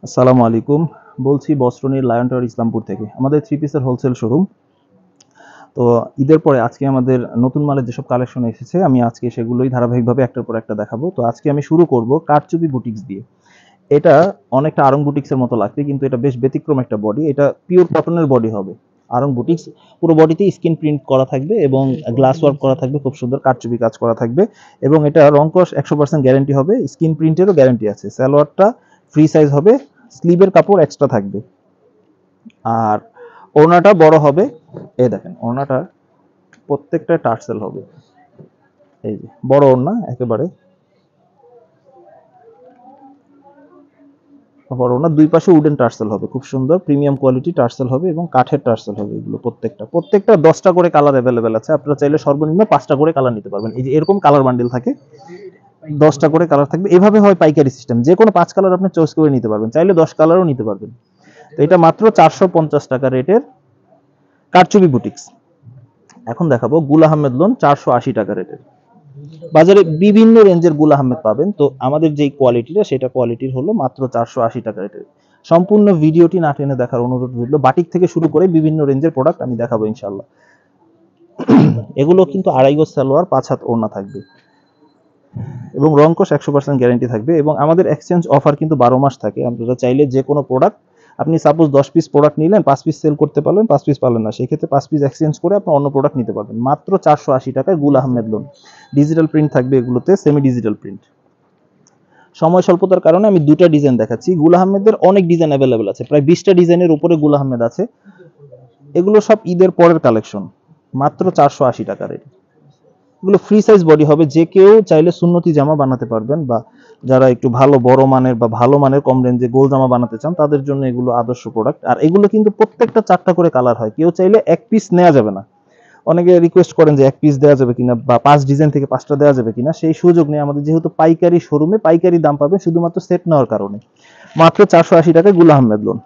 আসসালামু আলাইকুম। বলছি বস্ত্রনীর লায়ন টাওয়ার ইসলামপুর থেকে। আমাদের থ্রি পিসের হোলসেল শোরুম। তো ঈদের পরে আজকে আমাদের নতুন মালের যেসব কালেকশন এসেছে আমি আজকে সেগুলোই ধারাবাহিকভাবে একটার পর একটা দেখাবো। তো আজকে আমি শুরু করব কারচুপি বুটিক্স দিয়ে। এটা অনেকটা আড়ং বুটিক্সের মতো লাগবে, কিন্তু এটা বেশ ব্যতিক্রম একটা বডি। এটা পিওর কটনের বডি হবে। আড়ং বুটিক্স পুরো বডিতে স্ক্রিন প্রিন্ট করা থাকবে এবং গ্লাস ওয়ার্ক করা থাকবে, খুব সুন্দর কারচুপি কাজ করা থাকবে এবং এটা রং কস 100% গ্যারান্টি হবে। স্ক্রিন প্রিন্টেরও গ্যারান্টি আছে। সালোয়ারটা ফ্রি সাইজ হবে, স্লিভের কাপড় এক্সট্রা থাকবে। আর ওড়নাটা বড় হবে। এই দেখেন ওড়নাটা প্রত্যেকটা টার্সেল হবে। এই যে বড় ওড়না একেবারে বড় ওড়না, দুই পাশে উডেন টার্সেল হবে, খুব সুন্দর প্রিমিয়াম কোয়ালিটি টার্সেল হবে এবং কাঠের টার্সেল হবে। এগুলো প্রত্যেকটা 10টা করে কালার অ্যাভেলেবেল আছে। আপনারা চাইলে সর্বনিম্ন 5টা করে কালার নিতে পারবেন। এই যে এরকম কালার বান্ডিল থাকে, 10টা করে কালার থাকবে। এভাবে হয় পাইকারি সিস্টেম, যে কোনো 5 কালার আপনি চয়েস করে নিতে পারবেন, চাইলে 10 কালারও নিতে পারবেন। তো এটা মাত্র 450 টাকা রেটের কারচুপি বুটিক্স। এখন দেখাবো গুল আহমেদ লোন, 480 টাকা রেটের। বাজারে বিভিন্ন রেঞ্জের গুল আহমেদ পাবেন, তো আমাদের যেই কোয়ালিটিটা সেটা কোয়ালিটির হলো মাত্র 480 টাকা রেটের। সম্পূর্ণ ভিডিওটি না টেনে দেখার অনুরোধ রইল। বাটিক থেকে শুরু করে বিভিন্ন রেঞ্জের প্রোডাক্ট আমি দেখাবো ইনশাল্লাহ। এগুলো কিন্তু আড়াই গজ সালোয়ার, 5 হাত ওড়না থাকবে এবং রংকশ 100% গ্যারান্টি থাকবে। এবং আমাদের এক্সচেঞ্জ অফার কিন্তু 12 মাস থাকে। আপনারা চাইলে যে কোনো প্রোডাক্ট, আপনি সাপোজ 10 পিস প্রোডাক্ট নিলেন, 5 পিস সেল করতে পারলেন, 5 পিস পারলেন না, সেই ক্ষেত্রে 5 পিস এক্সচেঞ্জ করে আপনি অন্য প্রোডাক্ট নিতে পারবেন মাত্র 480 টাকায়। গুল আহমেদ লোন ডিজিটাল প্রিন্ট থাকবে, এগুলোতে সেমি ডিজিটাল প্রিন্ট। সময় স্বল্পতার কারণে আমি দুটো ডিজাইন দেখাচ্ছি। গুল আহমেদের অনেক ডিজাইন অ্যাভেলেবেল আছে, প্রায় 20টা ডিজাইনের উপরে গুল আহমেদ আছে। এগুলো সব ঈদের পরের কালেকশন, মাত্র 480 টাকা রেট। এগুলো ফ্রি সাইজ বডি হবে, যে কেউ চাইলে সুন্নতি জামা বানাতে পারবেন, বা যারা একটু ভালো বড় মানের বা ভালো মানের কম রেঞ্জে গোল জামা বানাতে চান তাদের জন্য এগুলো আদর্শ প্রোডাক্ট। আর এগুলো কিন্তু প্রত্যেকটা 4টা করে কালার হয়, কেউ চাইলে এক পিস নেওয়া যাবে না। অনেকে রিকোয়েস্ট করেন যে এক পিস দেওয়া যাবে কিনা বা 5 ডিজাইন থেকে 5টা দেওয়া যাবে কিনা, সেই সুযোগ নেই আমাদের, যেহেতু পাইকারি শোরুমে পাইকারি দাম পাবে শুধুমাত্র সেট নেওয়ার কারণে। মাত্র 480 টাকায় গুল আহমেদ লোন।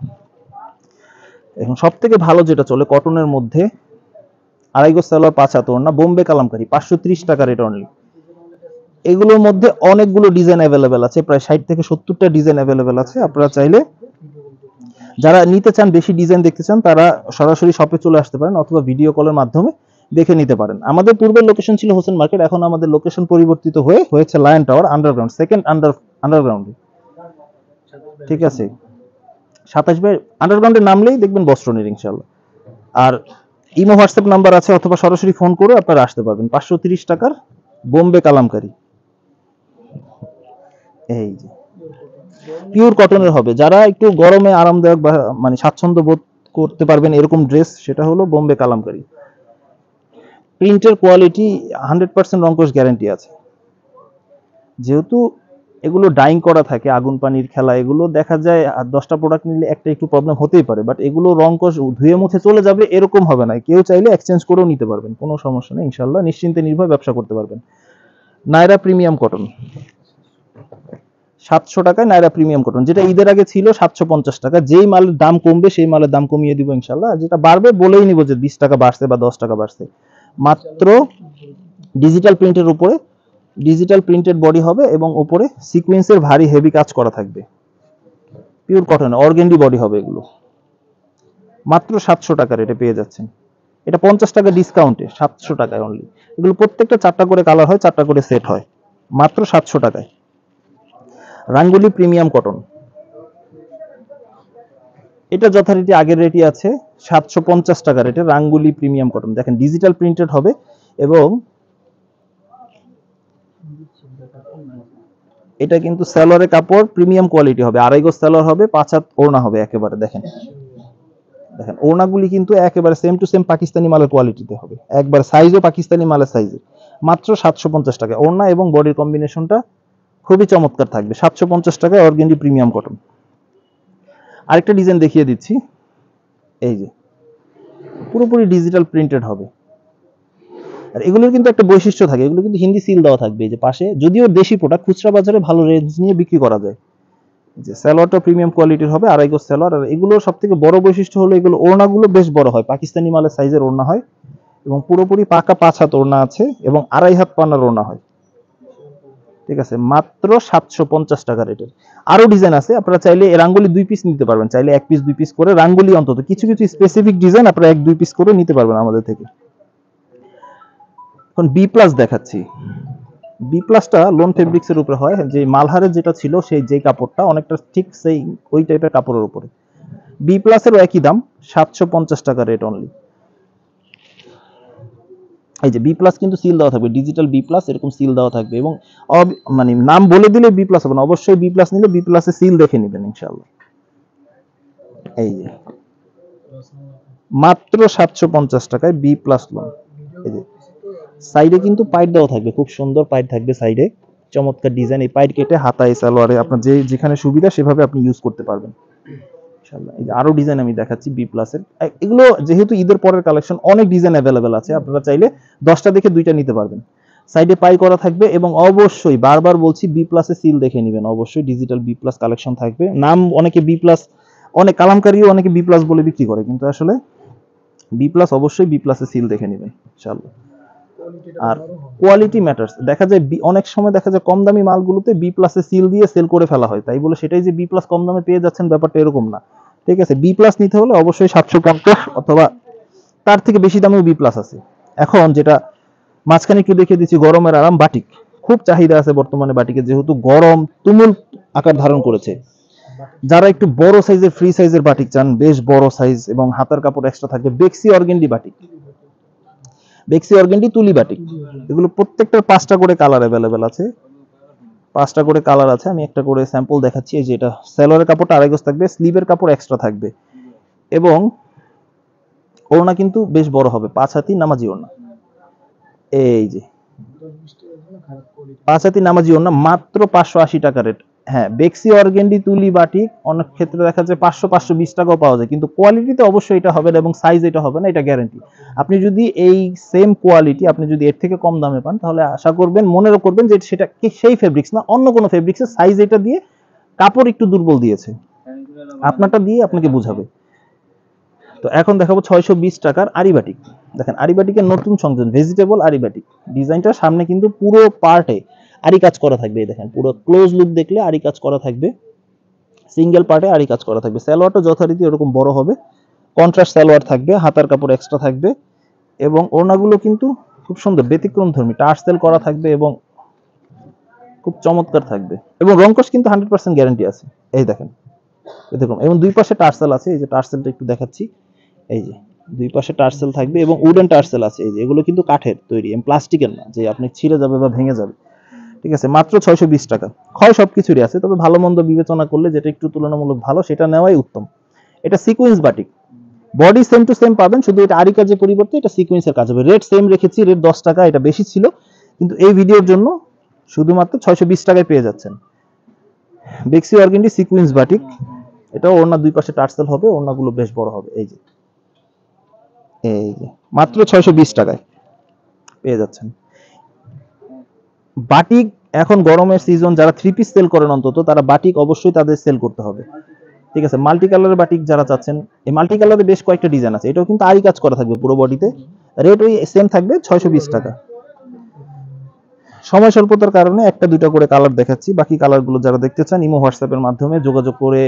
এখন সব থেকে ভালো যেটা চলে কটনের মধ্যে, আড়াই গজ সালোয়ার, 5 হাত ওড়না, বোম্বে কালামকারী, 530 টাকা রেট অনলি। এগুলোর মধ্যে অনেকগুলো ডিজাইন অ্যাভেলেবেল আছে, প্রায় 60 থেকে 70টা ডিজাইন অ্যাভেলেবেল আছে। আপনারা চাইলে যারা নিতে চান, বেশি ডিজাইন দেখতে চান, তারা সরাসরি শপে চলে আসতে পারেন অথবা ভিডিও কলের মাধ্যমে দেখে নিতে পারেন। আমাদের পূর্বের লোকেশন ছিল হোসেন মার্কেট, এখন আমাদের লোকেশন পরিবর্তিত হয়েছে লায়ন টাওয়ার আন্ডারগ্রাউন্ড, সেকেন্ড আন্ডারগ্রাউন্ডে। ঠিক আছে, 27 বাই আন্ডারগ্রাউন্ডে নামলেই দেখবেন বস্ত্রনীর ইনশাআল্লাহ। আর ইমো হোয়াটসঅ্যাপ নাম্বার আছে, অথবা সরাসরি ফোন করে আপনারা আসতে পারবেন। 530 টাকার বোম্বে কালামকারী। এই যে পিওর কটনের হবে, যারা একটু গরমে আরামদায়ক বা মানে স্বাচ্ছন্দ্য বোধ করতে পারবেন এরকম ড্রেস, সেটা হলো বোম্বে কালামকারী। প্রিন্টের কোয়ালিটি 100% রংকশ গ্যারান্টি আছে। যেহেতু এগুলো ডাইং করা থাকে, আগুন পানির খেলা, এগুলো দেখা যায় আর 10টা প্রোডাক্ট নিলে একটা একটু প্রবলেম হতেই পারে, বাট এগুলো রংকশ ধুয়ে মুছে চলে যাবে এরকম হবে না। কেউ চাইলে এক্সচেঞ্জ করেও নিতে পারবেন, কোনো সমস্যা নেই ইনশাল্লাহ, নিশ্চিন্তে নির্ভয় ব্যবসা করতে পারবেন। নায়রা প্রিমিয়াম কটন, 700 টাকায় নায়রা প্রিমিয়াম কটন, যেটা ঈদের আগে ছিল 750 টাকা। যেই মালের দাম কমবে সেই মালের দাম কমিয়ে দিব ইনশাল্লাহ, যেটা বাড়বে বলেই নিব যে 20 টাকা বাড়ছে বা 10 টাকা বাড়ছে। মাত্র ডিজিটাল প্রিন্টের উপরে, ডিজিটাল প্রিন্টেড বডি হবে এবং উপরে সিকোয়েন্সের ভারী হেভি কাজ করা থাকবে। পিওর কটন অর্গেন্ডি বডি হবে এগুলো। মাত্র 700 টাকা রেটে পেয়ে যাচ্ছেন। এটা 50 টাকা ডিসকাউন্টে 700 টাকায় অনলি। এগুলো প্রত্যেকটা 4টা করে কালার হয়, 4টা করে সেট হয়, মাত্র 700 টাকায়। রাঙ্গুলি প্রিমিয়াম কটন, এটা যথারীতি আগের রেটই আছে, 750 টাকা রেটে রাঙ্গুলি প্রিমিয়াম কটন। দেখেন ডিজিটাল প্রিন্টেড হবে এবং এটা কিন্তু সালোয়ারের কাপড় প্রিমিয়াম কোয়ালিটি হবে, আড়াই গজ সালোয়ার হবে, 5 হাত ওড়না হবে একেবারে। দেখেন দেখেন ওড়নাগুলি কিন্তু একেবারে সেম টু সেম পাকিস্তানি মালের কোয়ালিটিতে হবে, একবার সাইজও পাকিস্তানি মালের সাইজে। মাত্র 750 টাকা। ওড়না এবং বডির কম্বিনেশনটা খুবই চমৎকার থাকবে। 750 টাকায় অর্গেন্ডি প্রিমিয়াম কটন। আরেকটা ডিজাইন দেখিয়ে দিচ্ছি, এই যে পুরোপুরি ডিজিটাল প্রিন্টেড হবে। আর এগুলোর কিন্তু একটা বৈশিষ্ট্য থাকে, এগুলো কিন্তু হিন্দি সিল দেওয়া থাকবে এই যে পাশে, যদিও দেশি প্রোডাক্ট, খুচরা বাজারে ভালো রেঞ্জ নিয়ে বিক্রি করা যায়। যে সালোয়ারটা প্রিমিয়াম কোয়ালিটির হবে, আড়াই গজ সালোয়ার। আর এগুলোর সবথেকে বড় বৈশিষ্ট্য হলো এগুলো ওড়নাগুলো বেশ বড় হয়, পাকিস্তানি মালের সাইজের ওড়না হয় এবং পুরোপুরি পাকা 5 হাত ওড়না আছে এবং আড়াই হাত পানার ওড়না হয়। ঠিক আছে, মাত্র 750 টাকা রেটের। আরো ডিজাইন আছে, আপনারা চাইলে রাঙ্গুলি 2 পিস নিতে পারবেন, চাইলে 1 পিস 2 পিস করে রাঙ্গুলি, অন্তত কিছু কিছু স্পেসিফিক ডিজাইন আপনারা 1-2 পিস করে নিতে পারবেন আমাদের থেকে। এখন বি প্লাস দেখাচ্ছি। বি প্লাসটা লোন ফেব্রিক্স এর উপরে হয়, যে মালহারের যেটা ছিল সেই যে কাপড়টা অনেকটা ঠিক সেই ওই টাইপের কাপড়ের উপরে। বি প্লাস এরও একই দাম, 750 টাকা রেট অনলি। এই যে বি প্লাস কিন্তু সিল দেওয়া থাকবে, ডিজিটাল বি প্লাস এরকম সিল দেওয়া থাকবে, এবং মানে নাম বলে দিলে বি প্লাস হবে না, অবশ্যই বি প্লাস নিলে বি প্লাস এর সিল দেখে নেবেন ইনশাআল্লাহ। এই যে মাত্র 750 টাকায় বি প্লাস লোন। এই যে সাইডে কিন্তু পাইট দেওয়া থাকবে, খুব সুন্দর পাইট থাকবে সাইডে, চমৎকার ডিজাইন। এই পাইট কেটে হাতায় সালোয়ারে আপনার যেখানে সুবিধা সেভাবে আপনি ইউজ করতে পারবেন ইনশাআল্লাহ। এই যে আরো ডিজাইন আমি দেখাচ্ছি বি প্লাস এর। এগুলো যেহেতু ঈদের পরের কালেকশন, অনেক ডিজাইন অ্যাভেলেবেল আছে, আপনারা চাইলে 10টা দেখে 2টা নিতে পারবেন। সাইডে পাই করা থাকবে, এবং অবশ্যই বারবার বলছি বি প্লাস এর সিল দেখে নেবেন, অবশ্যই ডিজিটাল বি প্লাস কালেকশন থাকবে। নাম অনেকে বি প্লাস, অনেক কালামকারীও অনেকে বি প্লাস বলে বিক্রি করে, কিন্তু আসলে বি প্লাস অবশ্যই বি প্লাস এর সিল দেখে নেবেন ইনশাআল্লাহ। আর কোয়ালিটি ম্যাটার্স, দেখা যায় অনেক সময় দেখা যায় কম দামি মালগুলোতে বি প্লাস এর সিল দিয়ে সেল করে ফেলা হয়, তাই বলে সেটাই যে বি প্লাস কম দামে পেয়ে যাচ্ছেন ব্যাপারটা এরকম না। ঠিক আছে, বি প্লাস নিতে হলে অবশ্যই 750 অথবা তার থেকে বেশি দামেও বি প্লাস আছে। এখন যেটা মাঝখানে একটু দেখিয়ে দিচ্ছি, গরমের আরাম বাটিক, খুব চাহিদা আছে বর্তমানে বাটিকে, যেহেতু গরম তুমুল আকার ধারণ করেছে। যারা একটু বড় সাইজের ফ্রি সাইজের বাটিক চান, বেশ বড় সাইজ এবং হাতার কাপড় এক্সট্রা থাকবে, বেক্সি অর্গেন্ডি বাটিক, বেক্সি অর্গেন্ডি তুলি বাটিক, এগুলো প্রত্যেকটার 5টা করে কালার অ্যাভেলেবেল আছে, 5টা করে কালার আছে। আমি একটা করে স্যাম্পল দেখাচ্ছি। এই যে এটা সেলোয়ারের কাপড়টা আড়াই গজ থাকবে, স্লিভের কাপড় এক্সট্রা থাকবে, এবং ওড়না কিন্তু বেশ বড় হবে, 5 হাতি নামাজি ওড়না। এই যে 5 হাতি নামাজি ওড়না, মাত্র 580 টাকা রেট। হ্যাঁ, বেক্সি অর্গেন্ডি তুলি বাটিক অনেক ক্ষেত্রে দেখা যায় 500-520 টাকাও পাওয়া যায়, কিন্তু কোয়ালিটিতে অবশ্যই এটা হবে না, এবং সাইজ এটা হবে না, এটা গ্যারান্টি। আপনি যদি এই সেম কোয়ালিটি আপনি যদি এর থেকে কম দামে পান, তাহলে আশা করবেন, মনেও করবেন যে সেটা কি সেই ফেব্রিক্স না, অন্য কোনো ফেব্রিক্সের সাইজ এটা দিয়ে কাপড় একটু দুর্বল দিয়েছে, আপনারটা দিয়ে আপনাকে বুঝাবে। তো এখন দেখাবো 620 টাকার আরিবাটিক। দেখেন আরিবাটিকের নতুন সংযোজন, ভেজিটেবল আরিবাটিক। ডিজাইনটা সামনে কিন্তু পুরো পার্টে আরি কাজ করা থাকবে, এই দেখেন পুরো ক্লোজ লুক দেখলে আরি কাজ করা থাকবে, সিঙ্গেল পার্টে আরি কাজ করা থাকবে। সালোয়ারটা যথারীতি এরকম বড় হবে, কন্ট্রাস্ট সালোয়ার থাকবে, হাতার কাপড় এক্সট্রা থাকবে, এবং ওড়নাগুলো কিন্তু খুব সুন্দর ব্যতিক্রমধর্মী টার্সেল করা থাকবে, এবং খুব চমৎকার থাকবে, এবং রংকশ কিন্তু 100% গ্যারান্টি আছে। এই দেখেন এরকম, এবং দুই পাশে টার্সেল আছে, এই যে টার্সেলটা একটু দেখাচ্ছি, এই যে দুই পাশে টার্সেল থাকবে, এবং উডেন টার্সেল আছে, এই যে এগুলো কিন্তু কাঠের তৈরি, প্লাস্টিকের না যে আপনি ছিঁড়ে যাবে বা ভেঙে যাবে। ঠিক আছে, মাত্র 620 টাকা। ক্ষয় সবকিছুরই আছে, তবে ভালো মন্দ বিবেচনা করলে যেটা একটু তুলনামূলক ভালো সেটা নেওয়াই উত্তম। এটা sequence batik, body same to same পাবেন, শুধু এটা আরি কাজের পরিবর্তে এটা সিকোয়েন্সের কাজ হবে। রেট সেম রেখেছি, রেট 10 টাকা, এটা বেশি ছিল, কিন্তু এই ভিডিওর জন্য শুধুমাত্র 620 টাকায় পেয়ে যাচ্ছেন বেক্সি অর্গেন্ডি সিকোয়েন্স বাটিক। এটাও ওড়না দুই পাশে টার্সেল হবে, ওড়নাগুলো বেশ বড় হবে। এই যে মাত্র 620 টাকায় পেয়ে যাচ্ছেন বাটিক। এখন গরমের সিজন, যারা 3 পিস সেল করেন অন্তত, তারা বাটিক অবশ্যই তাদের সেল করতে হবে। ঠিক আছে, মাল্টি কালারের বাটিক যারা চাচ্ছেন, এই মাল্টি কালারে বেশ কয়েকটা ডিজাইন আছে, এটাও কিন্তু আরি কাজ করা থাকবে পুরো বডিতে, রেট ওই সেম থাকবে 620 টাকা। সময় স্বল্পতার কারণে একটা দুইটা করে কালার দেখাচ্ছি, বাকি কালারগুলো যারা দেখতে চান ইমো হোয়াটসঅ্যাপের মাধ্যমে যোগাযোগ করে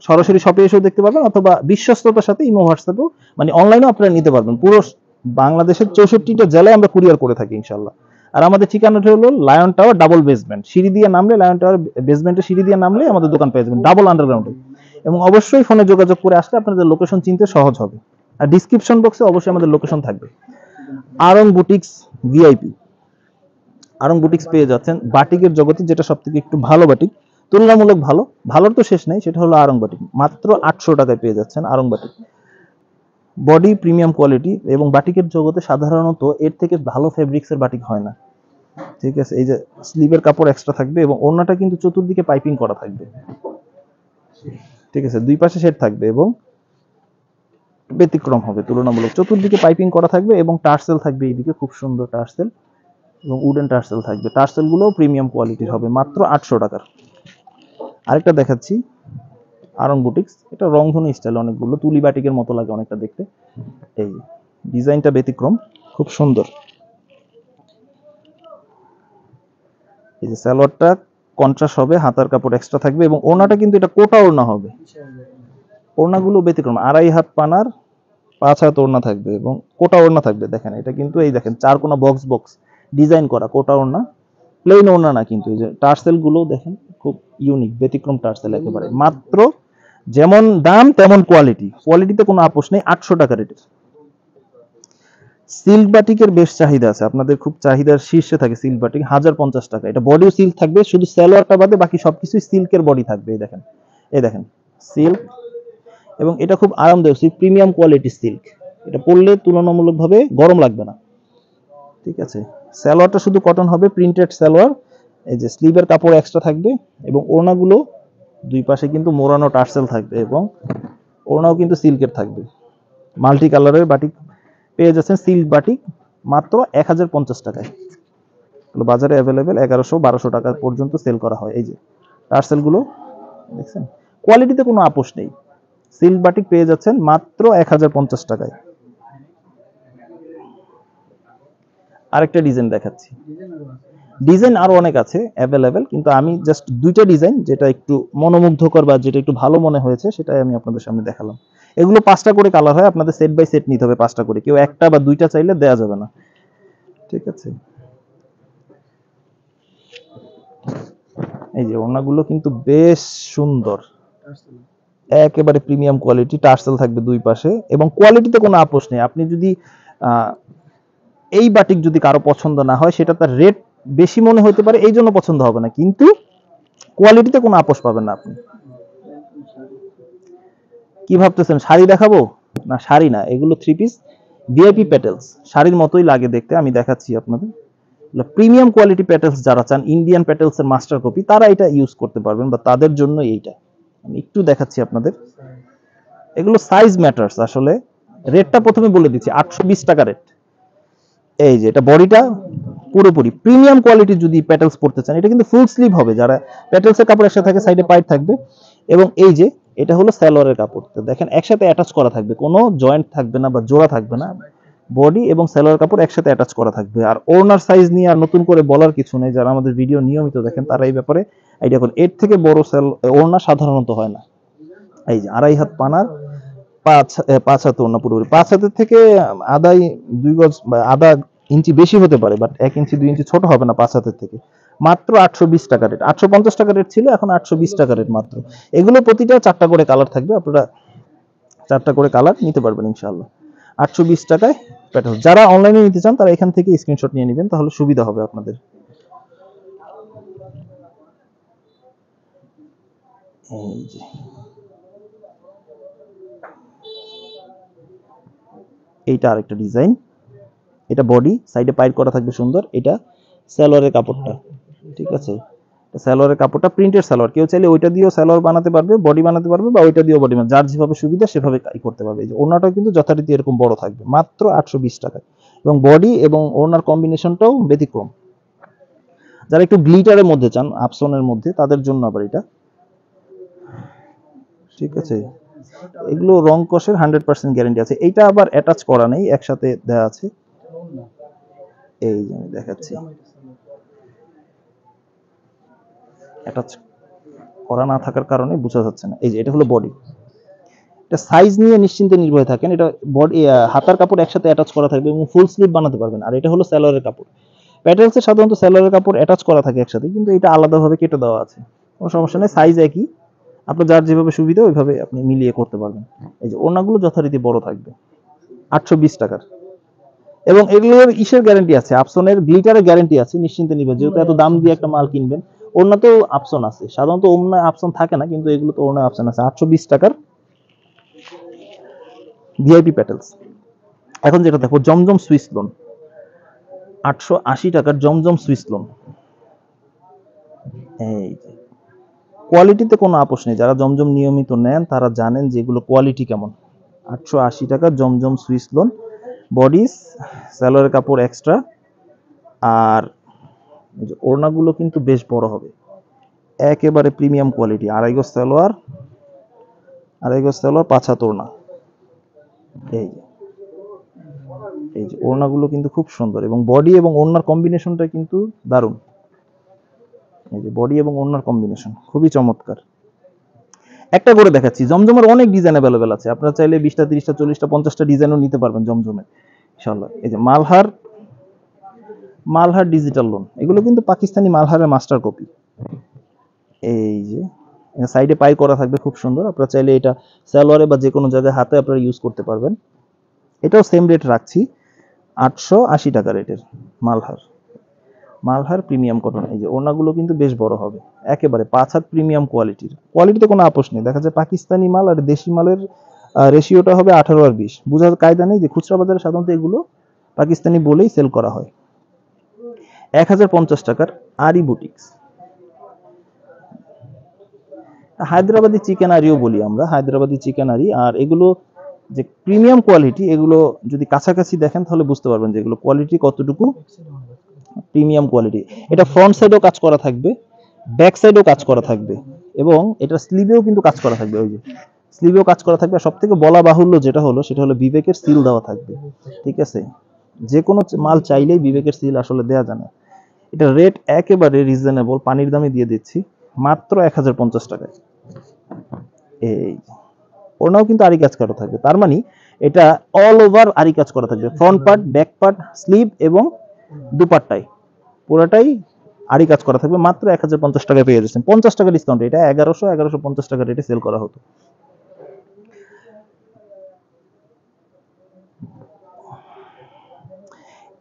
সরাসরি শপে এসেও দেখতে পারবেন, অথবা বিশ্বস্ততার সাথে ইমো হোয়াটসঅ্যাপেও মানে অনলাইনেও আপনারা নিতে পারবেন। পুরো বাংলাদেশের 64টা জেলায় আমরা কুরিয়ার করে থাকি ইনশাআল্লাহ। আর আমাদের ঠিকানাটা হলো লায়ন টাওয়ার ডাবল বেসমেন্ট, সিঁড়ি দিয়ে নামলে লায়ন টাওয়ার বেসমেন্টে সিঁড়ি দিয়ে নামলে আমাদের দোকান পেয়ে যাবেন ডাবল আন্ডারগ্রাউন্ডে, এবং অবশ্যই ফোনে যোগাযোগ করে আসলে আপনাদের লোকেশন চিনতে সহজ হবে। আর ডিসক্রিপশন বক্সে অবশ্যই আমাদের লোকেশন থাকবে। Aarong boutiques VIP, Aarong boutiques পেয়ে যাচ্ছেন বাটিকের জগতে যেটা সবথেকে একটু ভালো বাটিক, তুলনামূলক ভালো, ভালোর তো শেষ নাই, সেটা হলো আরং বাটিক। মাত্র 800 টাকায় পেয়ে যাচ্ছেন Aarong batik, body premium quality, এবং বাটিকের জগতে সাধারণত এর থেকে ভালো ফেব্রিক্সের বাটিক হয় না। ঠিক আছে, এই যে স্লিভের কাপড় এক্সট্রা থাকবে, এবং ওড়নাটা কিন্তু চতুর্দিকে পাইপিং করা থাকবে। ঠিক আছে, দুই পাশে শেড থাকবে, এবং ব্যতিক্রম হবে তুলনামূলক, চতুর্দিকে পাইপিং করা থাকবে, এবং টার্সেল থাকবে এইদিকে খুব সুন্দর টার্সেল, এবং উডেন টার্সেল থাকবে। টার্সেল গুলো প্রিমিয়াম কোয়ালিটির হবে, মাত্র 800 টাকার। আরেকটা দেখাচ্ছি আরং বুটিক্স, এটা রংধনু স্টাইল, অনেকগুলো তুলি বাটিকের মতো লাগে অনেকটা দেখতে। এই ডিজাইনটা ব্যতিক্রম, খুব সুন্দর। এই যে সালোয়ারটা কন্ট্রাস্ট হবে, হাতার কাপড় এক্সট্রা থাকবে এবং ওড়নাটা কিন্তু এটা কোটা ওড়না হবে। ওড়নাগুলো ব্যতিক্রম, 2.5 হাত পানার 5 হাত ওড়না থাকবে এবং কোটা ওড়না থাকবে। দেখেন এটা কিন্তু এই দেখেন 4 কোনা বক্স বক্স ডিজাইন করা কোটা ওড়না, প্লেন ওড়না না কিন্তু। এই যে টার্সেল গুলো দেখেন খুব ইউনিক, ব্যতিক্রম টার্সেল একেবারে। মাত্র যেমন দাম তেমন কোয়ালিটি, কোয়ালিটিতে কোনো আপোষ নেই। 800 টাকা রেটের। সিল্ক বাটিকের বেশ চাহিদা আছে, আপনাদের খুব চাহিদার শীর্ষে থাকে সিল্ক বাটিক। 1050 টাকা। এটা বডিও সিল্ক থাকবে, শুধু সালোয়ারটা বাদে বাকি সবকিছুই সিল্কের বডি থাকবে। এই দেখেন, এই দেখেন সিল্ক, এবং এটা খুব আরামদায়ক সিল্ক, প্রিমিয়াম কোয়ালিটি সিল্ক। এটা পরলে তুলনামূলকভাবে গরম লাগবে না। ঠিক আছে, সালোয়ারটা শুধু কটন হবে, প্রিন্টেড সালোয়ার। এই যে স্লিভের কাপড় এক্সট্রা থাকবে এবং ওড়নাগুলো দুই পাশে কিন্তু মোড়ানো টার্সেল থাকবে এবং ওড়নাও কিন্তু সিল্কের থাকবে। মাল্টি কালারের বাটিক পেয়ে যাচ্ছেন, সিল্ক বাটিক মাত্র 1050 টাকায়। বাজারে অ্যাভেলেবেল 1100-1200 টাকা পর্যন্ত সেল করা হয়। এই যে টার্সেল গুলো দেখছেন, কোয়ালিটিতে কোনো আপোষ নেই। সিল্ক বাটিক পেয়ে যাচ্ছেন মাত্র 1050 টাকায়। আরেকটা ডিজাইন দেখাচ্ছি, ডিজাইন আরো অনেক আছে অ্যাভেলেবেল, কিন্তু আমি জাস্ট দুইটা ডিজাইন যেটা একটু মনোমুগ্ধকর বা যেটা একটু ভালো মনে হয়েছে সেটাই আমি আপনাদের সামনে দেখালাম। এগুলো 5টা করে কালার হয়, আপনাদের সেট বাই সেট নিতে হবে 5টা করে, কেউ একটা বা দুইটা চাইলে দেয়া যাবে না। ঠিক আছে, এই যে ওড়নাগুলো কিন্তু বেশ সুন্দর, একেবারে প্রিমিয়াম কোয়ালিটি, টার্সেল থাকবে দুই পাশে এবং কোয়ালিটিতে কোনো আপোষ নেই। আপনি যদি এই বাটিক যদি কারো পছন্দ না হয়, সেটা তার রেট বেশি মনে হতে পারে, এই জন্য পছন্দ হবে না, কিন্তু কোয়ালিটিতে কোনো আপোষ পাবেন না আপনি। কি ভাবতেছেন শাড়ি দেখাবো? না, শাড়ি না, এগুলো 3 পিস ভিআইপি প্যাটেলস, শাড়ির মতোই লাগে দেখতে। আমি দেখাচ্ছি আপনাদের। প্রিমিয়াম কোয়ালিটি প্যাটেলস যারা চান, ইন্ডিয়ান প্যাটেলস এর মাস্টার কপি, তারা এটা ইউজ করতে পারবেন, বা তাদের জন্য এইটা আমি একটু দেখাচ্ছি আপনাদের। এগুলো সাইজ ম্যাটারস আসলে। রেটটা প্রথমে বলে দিচ্ছি, 820 টাকা রেট। এই যে এটা বডিটা পুরোপুরি প্রিমিয়াম কোয়ালিটি। যদি প্যাটেলস পড়তে চান, এটা কিন্তু ফুল স্লিভ হবে। যারা প্যাটেলস এর কাপড় একসাথে থাকে, সাইডে পাইপ থাকবে এবং এই যে এটা হলো সালোয়ারের কাপড়। তো দেখেন একসাথে অ্যাটাচ করা থাকবে, কোনো জয়েন্ট থাকবে না বা জোড়া থাকবে না। বডি এবং সালোয়ার কাপড় একসাথে অ্যাটাচ করা থাকবে। আর ওড়নার সাইজ নিয়ে আর নতুন করে বলার কিছু নেই, যারা আমাদের ভিডিও নিয়মিত দেখেন তারা এই ব্যাপারে আইডিয়া করেন। এর থেকে বড় ওড়না সাধারণত হয় না। এই যে 2.5 হাত পানার 5 হাত ওড়না, পুরোপুরি 5 হাতের থেকে আদাই 2 গজ বা আধা ইঞ্চি বেশি হতে পারে, বাট 1 ইঞ্চি 2 ইঞ্চি ছোট হবে না 5 হাতের থেকে। মাত্র 820 টাকা রেট। 850 টাকা রেট ছিল, এখন 820 টাকা রেট মাত্র। এগুলো প্রতিটা 4টা করে কালার থাকবে, আপনারা 4টা করে কালার নিতে পারবেন ইনশাআল্লাহ। 820 টাকায় প্যাটার্ন। যারা অনলাইনে নিতে চান তারা এখান থেকে স্ক্রিনশট নিয়ে নেবেন, তাহলে সুবিধা হবে আপনাদের। এই যে এইটা আরেকটা ডিজাইন, এটা বডি, সাইডে পাইপ করা থাকবে সুন্দর। এটা সালোয়ারের কাপড়টা, ঠিক আছে, সালোয়ারের কাপড়টা প্রিন্টেড সালোয়ার। কেউ চাইলে ওইটা দিয়েও সালোয়ার বানাতে পারবে, বডি বানাতে পারবে, বা ওইটা দিয়েও বডি, যার যেভাবে সুবিধা সেভাবে করতে পারবে। এই যে ওড়নাটাও কিন্তু যথারীতি এরকম বড় থাকবে, মাত্র 820 টাকায়। এবং বডি এবং ওড়নার কম্বিনেশনটাও ব্যতিক্রম। যারা একটু গ্লিটারের মধ্যে চান, আপসনের মধ্যে, তাদের জন্য আবার এটা। ঠিক আছে, এগুলো রং কষের 100% গ্যারান্টি আছে। এইটা আবার অ্যাটাচ করা নেই, একসাথে দেওয়া আছে। এই যে আমি দেখাচ্ছি, অ্যাটাচ করা না থাকার কারণে বোঝা যাচ্ছে না। এই যে এটা হলো বডি। এটা সাইজ নিয়ে নিশ্চিন্তে নির্ভয় থাকেন। এটা বডি হাতার কাপড় একসাথে অ্যাটাচ করা থাকবে এবং ফুল স্লিভ বানাতে পারবেন। আর এটা হলো সালোয়ারের কাপড়। প্যাটেলসে সাধারণত সালোয়ারের কাপড় অ্যাটাচ করা থাকে একসাথে, কিন্তু এটা আলাদাভাবে কেটে দেওয়া আছে। কোনো সমস্যা নেই, সাইজ একই। আপনার যার যেভাবে সুবিধা ওইভাবে আপনি মিলিয়ে করতে পারবেন। এই যে ওড়নাগুলো যথারীতি বড় থাকবে, 820 টাকার। এবং এগুলোর ইসের গ্যারান্টি আছে, আপসনের গ্লিটারের গ্যারান্টি আছে, নিশ্চিন্তে নিবেন। যেহেতু এত দাম দিয়ে একটা মাল কিনবেন, ওড়নাতেও আপসন আছে। সাধারণত ওড়না আপসন থাকে না, কিন্তু এগুলো তো ওড়না আপসন আছে। 820 টাকার ভিআইপি প্যাটেলস। এখন যেটা দেখো, জমজম সুইস লোন, 880 টাকার জমজম সুইস লোন। এই কোয়ালিটিতে কোনো আপোষ নেই, যারা জমজম নিয়মিত নেন তারা জানেন যে এগুলো কোয়ালিটি কেমন। 880 টাকা জমজম সুইস লোন, বডি সালোয়ারের কাপড় এক্সট্রা। আর ওড়নাগুলো কিন্তু বেশ বড় হবে, একেবারে প্রিমিয়াম কোয়ালিটি। 2.5 গজ সালোয়ার, 2.5 গজ সালোয়ার, 5 হাত ওড়না। এই এই যে ওড়নাগুলো কিন্তু খুব সুন্দর এবং বডি এবং ওড়নার কম্বিনেশনটা কিন্তু দারুণ। এই যে বডি এবং ওড়নার কম্বিনেশন খুবই চমৎকার। একটা করে দেখাচ্ছি, জমজমের অনেক ডিজাইন অ্যাভেলেবেল আছে, আপনারা চাইলে 20টা 30টা 40টা 50টা ডিজাইনও নিতে পারবেন জমজমের ইনশাআল্লাহ। এই যে মালহার, মালহার ডিজিটাল লোন, এগুলো কিন্তু পাকিস্তানি মালহারের মাস্টার কপি। এই যে সাইডে পাই করা থাকবে খুব সুন্দর, আপনারা চাইলে এটা সালোয়ারে বা যে কোনো জায়গায় হাতে আপনারা ইউজ করতে পারবেন। এটাও সেম রেট রাখছি, 880 টাকা রেটের মালহার, মালহার প্রিমিয়াম কটন। এই যে ওড়নাগুলো কিন্তু বেশ বড় হবে, একেবারে 5 হাত প্রিমিয়াম কোয়ালিটির, কোয়ালিটিতে কোনো আপোষ নেই। দেখা যায় পাকিস্তানি মাল আর দেশি মালের রেশিওটা হবে 18 আর 20, বোঝার কায়দা নেই যে খুচরা বাজারে সাধারণত এগুলো পাকিস্তানি বলেই সেল করা হয়। 1050 টাকার আরি বুটিক্স, হায়দ্রাবাদি চিকেন আরিও বলি আমরা, হায়দ্রাবাদি চিকেন আরি। আর এগুলো যে প্রিমিয়াম কোয়ালিটি, এগুলো যদি কাছাকাছি দেখেন তাহলে বুঝতে পারবেন যে এগুলো কোয়ালিটি কতটুকু প্রিমিয়াম কোয়ালিটি। এটা ফ্রন্ট সাইডেও কাজ করা থাকবে, ব্যাক সাইডেও কাজ করা থাকবে, এবং এটা স্লিভেও কিন্তু কাজ করা থাকবে। ওই যে স্লিভেও কাজ করা থাকবে। সব থেকে বলা বাহুল্য যেটা হলো সেটা হলো বিবেকের সিল দেওয়া থাকবে, ঠিক আছে? যে কোনো মাল চাইলেই বিবেকের সিল আসলে দেওয়া যায় না। এটা রেট একেবারে রিজনেবল, পানির দামে দিয়ে দিচ্ছি মাত্র 1050 টাকায়। এই ওনাও কিন্তু আরি কাজ করা থাকবে, তার মানে এটা অল ওভার আরি কাজ করা থাকবে, front part, back part, sleeve এবং দুপাট্টায় পুরোটাই আরি কাজ করা থাকবে। মাত্র 1050 টাকায় পেয়ে যাচ্ছেন, 50 টাকা ডিসকাউন্ট। এটা 1150 টাকা রেটে সেল করা হতো।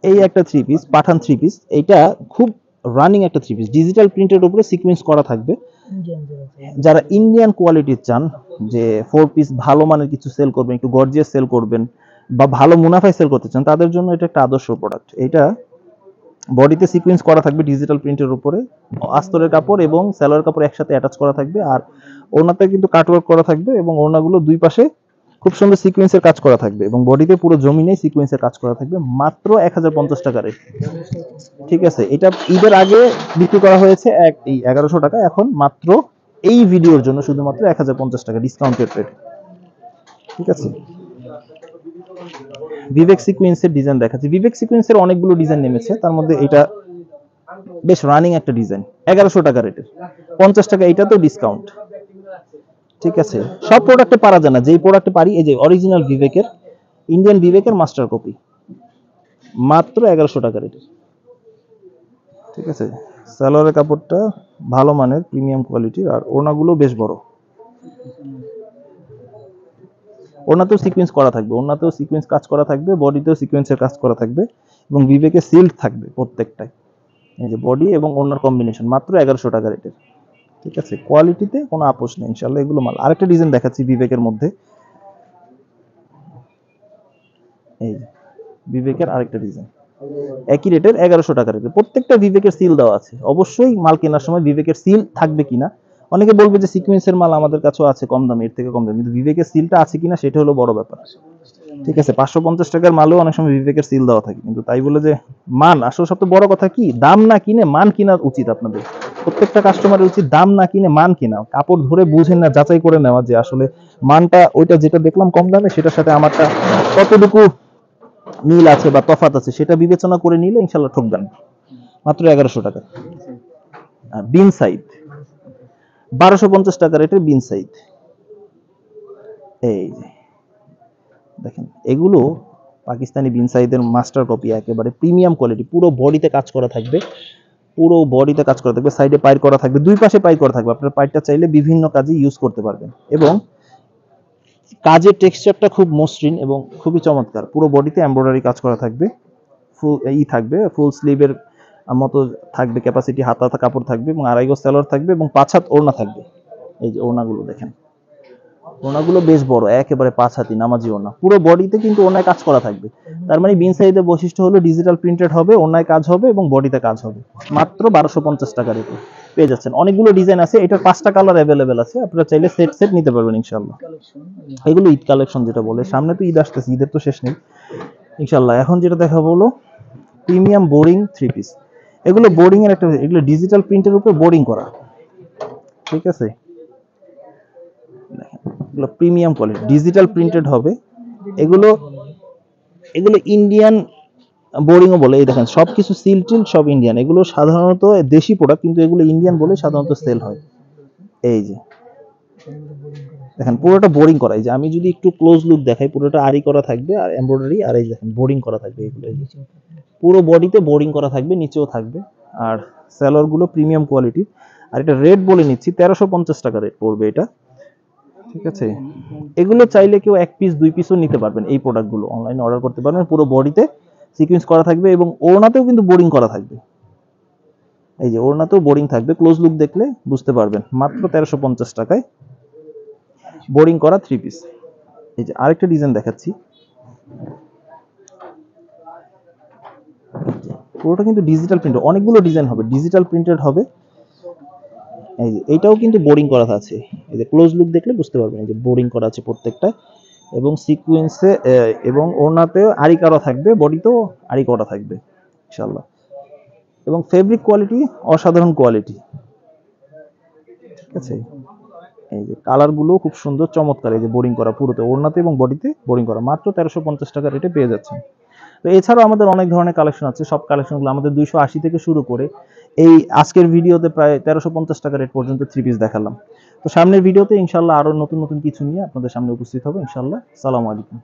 এই একটা থ্রি পিস, পাঠান থ্রি পিস, এটা খুব রানিং একটা থ্রি পিস, ডিজিটাল প্রিন্টের উপরে সিকোয়েন্স করা থাকবে। যারা ইন্ডিয়ান কোয়ালিটির চান, যে 4 পিস ভালো মানের কিছু সেল করবেন, একটু গর্জিয়াস সেল করবেন বা ভালো মুনাফায় সেল করতে চান, তাদের জন্য এটা একটা আদর্শ প্রোডাক্ট। এটা বডিতে সিকোয়েন্স করা থাকবে ডিজিটাল প্রিন্টের উপরে, আস্তরের কাপড় এবং সালোয়ার কাপড় একসাথে অ্যাটাচ করা থাকবে, আর ওড়নাতে কিন্তু কাটওয়ার্ক করা থাকবে এবং ওড়নাগুলো দুই পাশে খুব সুন্দর সিকোয়েন্সের কাজ করা থাকবে এবং বডিতে পুরো জমিনে সিকোয়েন্সের কাজ করা থাকবে। মাত্র 1050 টাকা রেট, ঠিক আছে? এটা ঈদের আগে বিক্রি করা হয়েছে 1100 টাকা, এখন মাত্র এই ভিডিওর জন্য শুধুমাত্র 1050 টাকা ডিসকাউন্টেড রেট, ঠিক আছে? বিবেক সিকোয়েন্সের ডিজাইন দেখাচ্ছি। বিবেক সিকোয়েন্সের অনেকগুলো ডিজাইন নেমেছে, তার মধ্যে এটা বেশ রানিং একটা ডিজাইন, 1100 টাকা রেটের, 50 টাকা এটা তো ডিসকাউন্ট, ঠিক আছে? সব প্রোডাক্টে পারা যায় না, যেই প্রোডাক্টে পারি, এই যে অরিজিনাল বিবেকের, ইন্ডিয়ান বিবেকের মাস্টার কপি, মাত্র 1100 টাকা রেটের, ঠিক আছে? সালোয়ারের কাপড়টা ভালো মানের প্রিমিয়াম কোয়ালিটির, আর ওড়নাগুলো বেশ বড়। ওড়নাতেও সিকোয়েন্স করা থাকবে, ওড়নাতেও সিকোয়েন্স কাজ করা থাকবে, বডিতেও সিকোয়েন্সের কাজ করা থাকবে এবং বিবেকে সিল্ড থাকবে প্রত্যেকটাই। এই যে বডি এবং ওড়নার কম্বিনেশন, মাত্র 1100 টাকা রেটের, ঠিক আছে? কোয়ালিটিতে কোনো আপোষ নেই ইনশাআল্লাহ, এগুলো মাল। আরেকটা ডিজাইন দেখাচ্ছি বিবেকের মধ্যে, এই বিবেকের আরেকটা ডিজাইন একই রেটের, 1100 টাকা রেটের। প্রত্যেকটা বিবেকের সিল দেওয়া আছে, অবশ্যই মাল কেনার সময় বিবেকের সিল থাকবে কিনা। অনেকে বলবে যে সিকোয়েন্সের মাল আমাদের কাছেও আছে কম দামে, এর থেকে কম দামে, কিন্তু বিবেকের সিলটা আছে কিনা সেটা হলো বড় ব্যাপার, ঠিক আছে? 550 টাকার মালেও অনেক সময় বিবেকের সিল দেওয়া থাকে, কিন্তু তাই বলে যে মান, আসলে সবচেয়ে বড় কথা কি, দাম না কিনে মান কিনা উচিত আপনাদের। প্রত্যেকটা কাস্টমারের উচিত দাম না কিনে মান কিনা, কাপড় ধরে বুঝেন না, যাচাই করে নেওয়া যে আসলে মানটা ওইটা যেটা দেখলাম কম দামে সেটার সাথে আমারটা কতটুকু মিল আছে বা তফাৎ আছে, সেটা বিবেচনা করে নিলে ইনশাল্লাহ ঠকবেন। মাত্র 1100 টাকা। আর বিন সাইড 1250 টাকা রেটের বিন সাইড, এই দেখেন, এগুলো পাকিস্তানি বিন সাইদের মাস্টার কপি, একেবারে প্রিমিয়াম কোয়ালিটি, পুরো বডিতে কাজ করা থাকবে, পুরো বডিতে কাজ করা থাকবে, সাইডে পাইর করা থাকবে, দুই পাশে পাইর করা থাকবে, আপনার পাইরটা চাইলে বিভিন্ন কাজে ইউজ করতে পারবেন এবং কাজের টেক্সচারটা খুব মসৃণ এবং খুবই চমৎকার। পুরো বডিতে এমব্রয়ডারি কাজ করা থাকবে, ফুল থাকবে, ফুল স্লিভের মতো থাকবে, ক্যাপাসিটি হাতা কাপড় থাকবে এবং আড়াই গজ সালোয়ার থাকবে এবং 5 হাত ওড়না থাকবে। এই যে ওড়নাগুলো দেখেন, ওড়নাগুলো বেশ বড়, একেবারে 5 হাতি নামাজি ওড়না, পুরো বডিতে কিন্তু ওড়নায় কাজ করা থাকবে। তার মানে বিন সাইডের বৈশিষ্ট্য হলো ডিজিটাল প্রিন্টেড হবে, ওড়নায় কাজ হবে এবং বডিতে কাজ হবে। মাত্র 1250 টাকা রেটে পেয়ে যাচ্ছেন। অনেকগুলো ডিজাইন আছে, এটার 5টা কালার অ্যাভেলেবেল আছে, আপনারা চাইলে সেট সেট নিতে পারবেন ইনশাআল্লাহ। এগুলো ঈদ কালেকশন যেটা বলে, সামনে তো ঈদ আসতেছে, ঈদের তো শেষ নেই ইনশাআল্লাহ। এখন যেটা দেখাবো হলো প্রিমিয়াম বোরিং থ্রি পিস। এগুলো বোরিং এর একটা, এগুলো ডিজিটাল প্রিন্টের উপর বোরিং করা, ঠিক আছে? এগুলো প্রিমিয়াম কোয়ালিটি ডিজিটাল প্রিন্টেড হবে। এগুলো ইন্ডিয়ান বোরিংও বলে। এই দেখেন সবকিছু সিল টিল সব ইন্ডিয়ান, এগুলো সাধারণত দেশি প্রোডাক্ট কিন্তু এগুলো ইন্ডিয়ান বলে সাধারণত সেল হয়। এই যে দেখেন পুরোটা বোরিং করা, এই যে আমি যদি একটু ক্লোজ লুক দেখাই, পুরোটা আরি করা থাকবে আর এমব্রয়ডারি, আর এই দেখেন বোরিং করা থাকবে এগুলো, এই যে পুরো বডিতে বোরিং করা থাকবে, নিচেও থাকবে। আর সেলর গুলো প্রিমিয়াম কোয়ালিটি। আর এটা রেট বলে নিচ্ছি, 1350 টাকা রেট পড়বে এটা, ঠিক আছে। এগুলো চাইলে কেউ এক পিস দুই পিসও নিতে পারবেন, এই প্রোডাক্টগুলো অনলাইনে অর্ডার করতে পারবেন। পুরো বডিতে সিকোয়েন্স করা থাকবে এবং ওড়নাতেও কিন্তু বোরিং করা থাকবে। এই যে ওড়নাতেও বোরিং থাকবে, ক্লোজ লুক দেখলে বুঝতে পারবেন। মাত্র 1350 টাকায় বোরিং করা 3 পিস। এই যে আরেকটা ডিজাইন দেখাচ্ছি, পুরোটা কিন্তু ডিজিটাল প্রিন্ট, অনেকগুলো ডিজাইন হবে, ডিজিটাল প্রিন্টেড হবে। এই যে এইটাও কিন্তু বোরিং করা আছে, এই যে ক্লোজ লুক দেখলে বুঝতে পারবেন, এই যে বোরিং করা আছে প্রত্যেকটা, এবং সিকোয়েন্সে এবং ওড়নাতেও আরি করা থাকবে, বডিতেও আরি করা থাকবে ইনশাআল্লাহ। এবং ফেব্রিক কোয়ালিটি অসাধারণ কোয়ালিটি, ঠিক আছে। এই যে কালার গুলো খুব সুন্দর চমৎকার, এই যে বোরিং করা পুরোতে, ওড়নাতে এবং বডিতে বোরিং করা, মাত্র 1350 টাকা রেটে পেয়ে যাচ্ছেন। তো এছাড়াও আমাদের অনেক ধরনের কালেকশন আছে, সব কালেকশনগুলো আমাদের 280 থেকে শুরু করে এই আজকের ভিডিওতে প্রায় 1350 টাকা রেট পর্যন্ত 3 পিস দেখালাম। তো সামনের ভিডিওতে ইনশাআল্লাহ আরো নতুন নতুন কিছু নিয়ে আপনাদের সামনে উপস্থিত হবে ইনশাআল্লাহ। সালামু আলাইকুম।